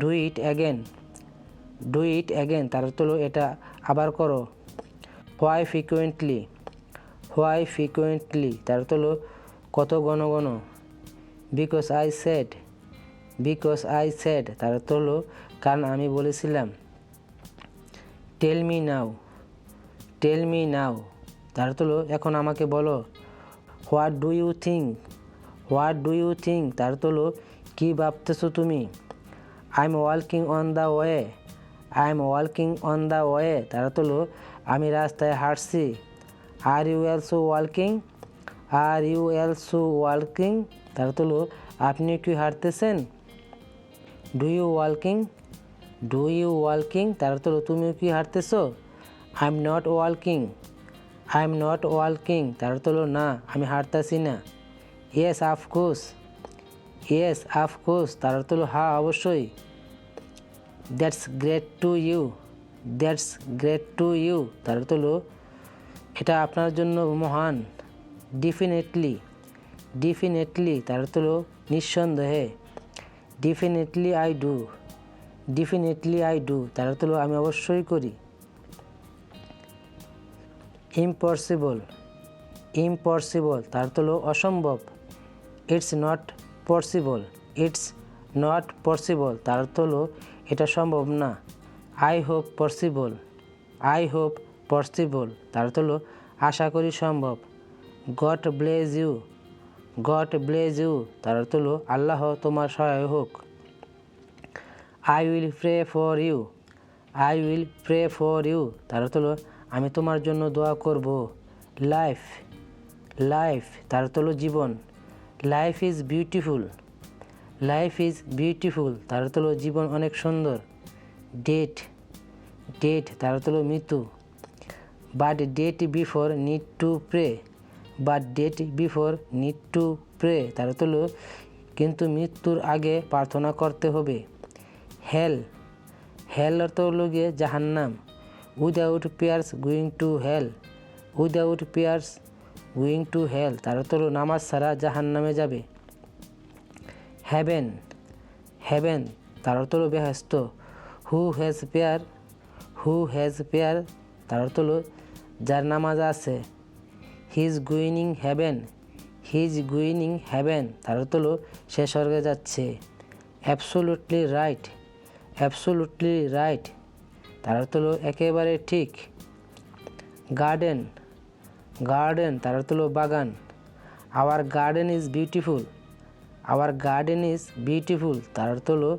Do it again, do it again তার অর্থ হলো এটা আবার করো। হোয়াই ফ্রিকুয়েন্টলি, হোয়াই ফ্রিকুয়েন্টলি তার অর্থ হলো কত ঘন ঘন। Because I said, because I said তার অর্থ হলো কারণ আমি বলেছিলাম। Tell me now, tell me now তার অর্থ হলো এখন আমাকে বলো। What do you think, what do you think তার অর্থ হলো কী ভাবতেছো তুমি। I am walking on the way, I am walking on the way তার অর্থ হলো আমি রাস্তায় হাঁটছি। Are you also walking, are you also walking তার অর্থ হলো আপনি কি হাঁটতেছেন। Do you walking, do you walking তার অর্থ হলো তুমি কি হাঁটতেছো। I am not walking, I am not walking তার অর্থ হলো না আমি হাঁটতেছি না। ইয়েস অফকোর্স, ইয়েস অফকোর্স তার অর্থ হলো হ্যাঁ অবশ্যই। That's great to you, that's great to you তার অর্থ হলো এটা আপনার জন্য মহান। ডেফিনেটলি, ডেফিনেটলি তার অর্থ হলো নিঃসন্দেহে। Definitely I do, definitely I do তার অর্থ হলো আমি অবশ্যই করি। ইম্পসিবল, ইম্পসিবল তার অর্থ হলো অসম্ভব। It's not possible, it's not possible তার অর্থ হলো এটা সম্ভব না। I hope possible, I hope possible তার অর্থ হলো আশা করি সম্ভব। God bless you, God bless you তার অর্থ হলো আল্লাহ তোমার সহায় হোক। I will pray for you, I will pray for you তার অর্থ হলো আমি তোমার জন্য দোয়া করব। লাইফ, লাইফ তার অর্থ হলো জীবন। Life is beautiful, life is beautiful তার অর্থ হলো জীবন অনেক সুন্দর। ডেট, ডেট তার অর্থ হলো মৃত্যু। But death before need to pray, but death before need to pray তার অর্থ হলো কিন্তু মৃত্যুর আগে প্রার্থনা করতে হবে। হেল, হেল অর্থ হলো গিয়ে জাহান্নাম। Without prayers going to hell, without prayers going to hell তার অর্থ হলো নামাজ ছাড়া জাহান্নামে যাবে। হ্যাভেন, হ্যাভেন তার অর্থ হলো বেহেশত। Who has prayer, who has prayer তার অর্থ হলো যার নামাজ আছে। He is going heaven, he is going heaven তার অর্থ হলো সে স্বর্গে যাচ্ছে। অ্যাবসোলুটলি রাইট, অ্যাবসোলুটলি রাইট তার অর্থ হলো একেবারে ঠিক। গার্ডেন, গার্ডেন তার অর্থ হলো বাগান। Our garden is beautiful, our garden is beautiful তার অর্থ হলো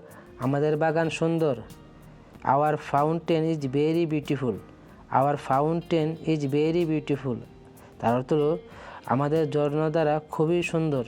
আমাদের বাগান সুন্দর। Our fountain is very beautiful, our fountain is very beautiful তার অর্থ হলো আমাদের ঝর্ণাধারা খুবই সুন্দর।